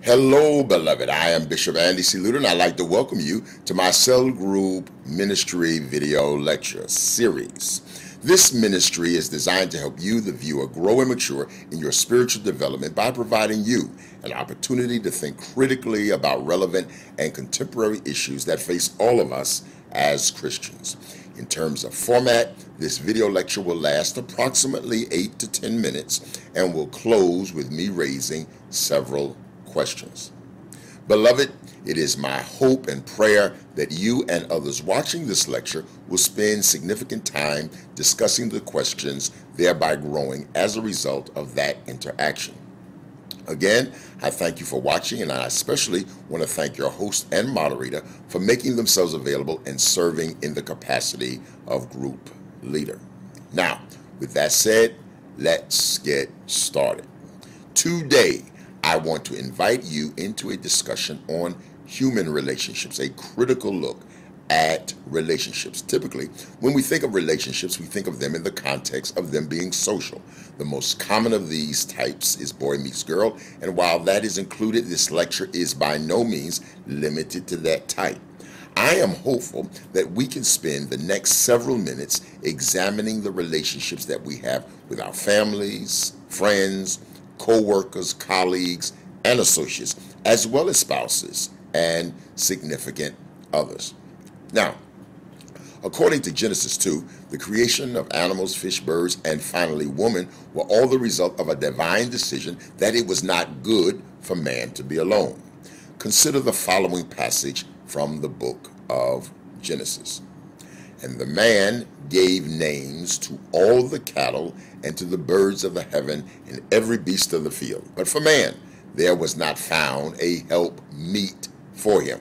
Hello, beloved. I am Bishop Andy C. Luter, and I'd like to welcome you to my Cell Group Ministry Video Lecture Series. This ministry is designed to help you, the viewer, grow and mature in your spiritual development by providing you an opportunity to think critically about relevant and contemporary issues that face all of us as Christians. In terms of format, this video lecture will last approximately 8 to 10 minutes and will close with me raising several questions. Beloved, it is my hope and prayer that you and others watching this lecture will spend significant time discussing the questions, thereby growing as a result of that interaction. Again, I thank you for watching, and I especially want to thank your host and moderator for making themselves available and serving in the capacity of group leader. Now, with that said, let's get started. Today, I want to invite you into a discussion on human relationships, a critical look at relationships. Typically, when we think of relationships, we think of them in the context of them being social. The most common of these types is boy meets girl, and while that is included, this lecture is by no means limited to that type. I am hopeful that we can spend the next several minutes examining the relationships that we have with our families, friends, co-workers, colleagues, and associates, as well as spouses and significant others. Now, according to Genesis 2, the creation of animals, fish, birds, and finally woman were all the result of a divine decision that it was not good for man to be alone. Consider the following passage from the book of Genesis. And the man gave names to all the cattle and to the birds of the heaven and every beast of the field. But for man, there was not found a help meet for him.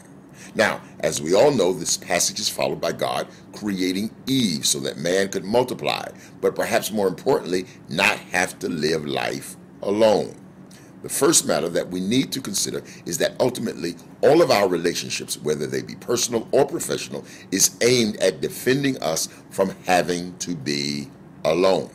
Now, as we all know, this passage is followed by God creating Eve so that man could multiply, but perhaps more importantly, not have to live life alone. The first matter that we need to consider is that ultimately all of our relationships, whether they be personal or professional, is aimed at defending us from having to be alone.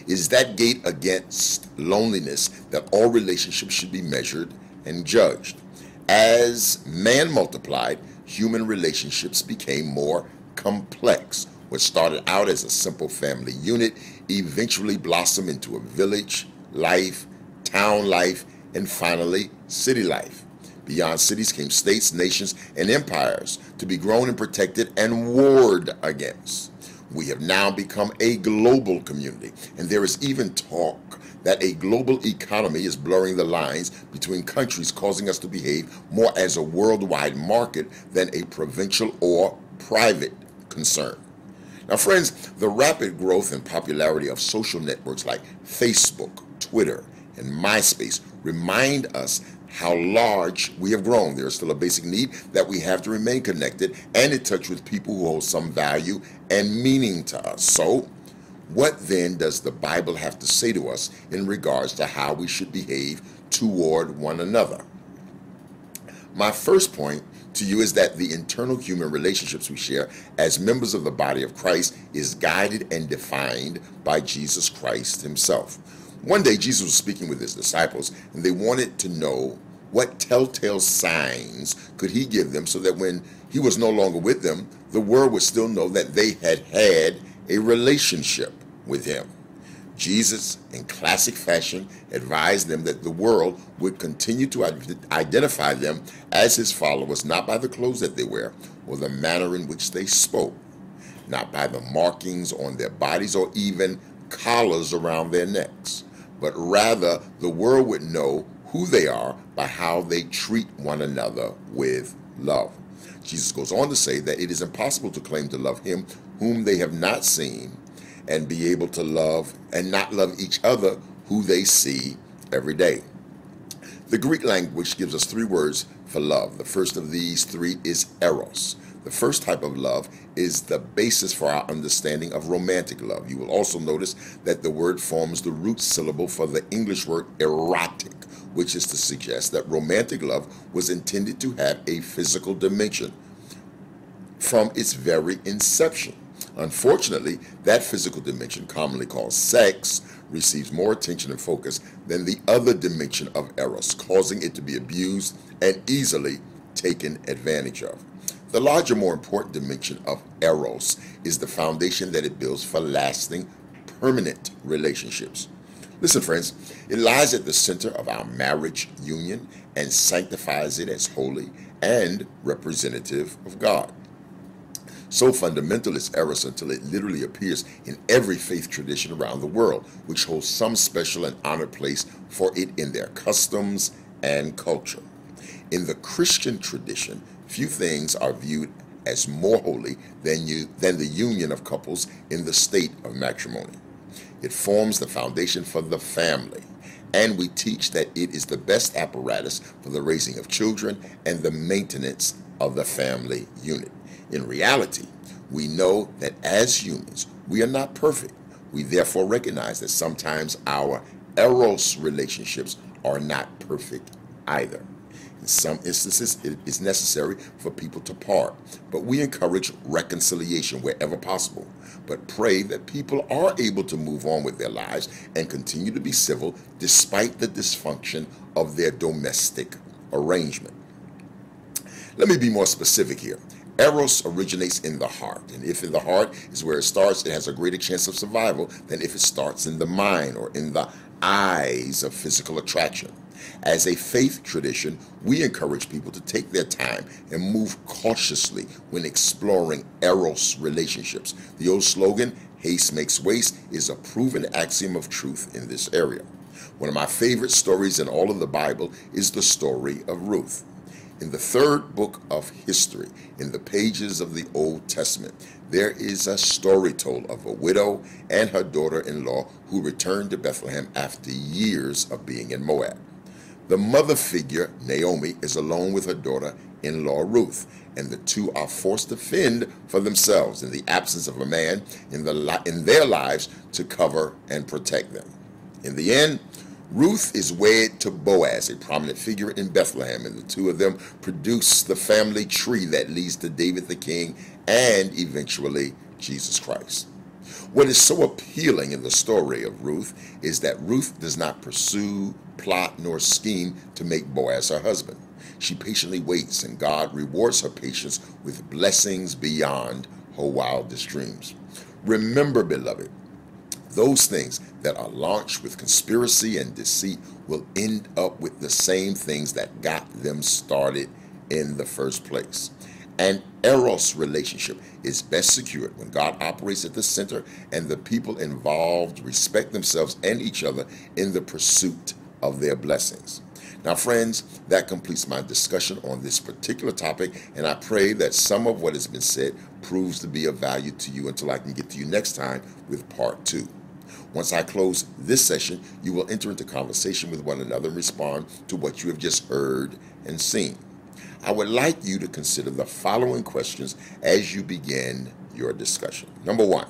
It is that gate against loneliness that all relationships should be measured and judged. As man multiplied, human relationships became more complex. What started out as a simple family unit eventually blossomed into a village life, town life, and finally city life. Beyond cities came states, nations, and empires to be grown and protected and warred against. We have now become a global community, and there is even talk that a global economy is blurring the lines between countries, causing us to behave more as a worldwide market than a provincial or private concern. Now, friends, the rapid growth and popularity of social networks like Facebook, Twitter, and MySpace remind us how large we have grown. There is still a basic need that we have to remain connected and in touch with people who hold some value and meaning to us. So, what then does the Bible have to say to us in regards to how we should behave toward one another? My first point to you is that the internal human relationships we share as members of the body of Christ is guided and defined by Jesus Christ himself. One day, Jesus was speaking with his disciples, and they wanted to know what telltale signs could he give them so that when he was no longer with them, the world would still know that they had had a relationship with him. Jesus, in classic fashion, advised them that the world would continue to identify them as his followers, not by the clothes that they wear or the manner in which they spoke, not by the markings on their bodies or even collars around their necks, but rather the world would know who they are by how they treat one another with love. Jesus goes on to say that it is impossible to claim to love him whom they have not seen and be able to love and not love each other who they see every day. The Greek language gives us 3 words for love. The first of these 3 is eros. The first type of love is the basis for our understanding of romantic love. You will also notice that the word forms the root syllable for the English word erotic, which is to suggest that romantic love was intended to have a physical dimension from its very inception. Unfortunately, that physical dimension, commonly called sex, receives more attention and focus than the other dimension of eros, causing it to be abused and easily taken advantage of. The larger, more important dimension of eros is the foundation that it builds for lasting, permanent relationships. Listen, friends, it lies at the center of our marriage union and sanctifies it as holy and representative of God. So fundamental is eros until it literally appears in every faith tradition around the world, which holds some special and honored place for it in their customs and culture. In the Christian tradition, few things are viewed as more holy than the union of couples in the state of matrimony. It forms the foundation for the family, and we teach that it is the best apparatus for the raising of children and the maintenance of the family unit. In reality, we know that as humans, we are not perfect. We therefore recognize that sometimes our eros relationships are not perfect either. In some instances, it is necessary for people to part, but we encourage reconciliation wherever possible, but pray that people are able to move on with their lives and continue to be civil despite the dysfunction of their domestic arrangement. Let me be more specific here. Eros originates in the heart, and if in the heart is where it starts, it has a greater chance of survival than if it starts in the mind or in the eyes of physical attraction. As a faith tradition, we encourage people to take their time and move cautiously when exploring eros relationships. The old slogan, haste makes waste, is a proven axiom of truth in this area. One of my favorite stories in all of the Bible is the story of Ruth. In the third book of history, in the pages of the Old Testament, there is a story told of a widow and her daughter-in-law who returned to Bethlehem after years of being in Moab. The mother figure, Naomi, is alone with her daughter-in-law Ruth, and the two are forced to fend for themselves in the absence of a man in their lives to cover and protect them. In the end, Ruth is wed to Boaz, a prominent figure in Bethlehem, and the two of them produce the family tree that leads to David the king and eventually Jesus Christ. What is so appealing in the story of Ruth is that Ruth does not pursue, plot, nor scheme to make Boaz her husband. She patiently waits, and God rewards her patience with blessings beyond her wildest dreams. Remember, beloved, those things that are launched with conspiracy and deceit will end up with the same things that got them started in the first place. An eros relationship is best secured when God operates at the center and the people involved respect themselves and each other in the pursuit of their blessings. Now, friends, that completes my discussion on this particular topic, and I pray that some of what has been said proves to be of value to you until I can get to you next time with part 2. Once I close this session, you will enter into conversation with one another and respond to what you have just heard and seen. I would like you to consider the following questions as you begin your discussion. Number 1,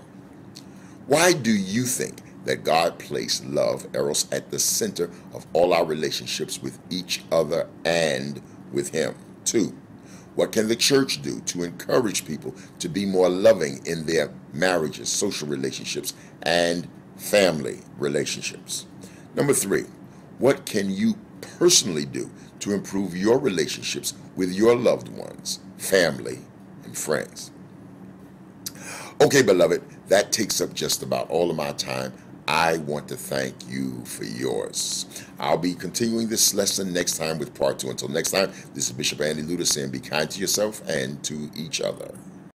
why do you think that God placed love, eros, at the center of all our relationships with each other and with Him? 2, what can the church do to encourage people to be more loving in their marriages, social relationships, and family relationships? Number 3, what can you personally do to improve your relationships with your loved ones, family, and friends? Okay, beloved, that takes up just about all of my time. I want to thank you for yours. I'll be continuing this lesson next time with part 2. Until next time, this is Bishop Andy Luter saying be kind to yourself and to each other.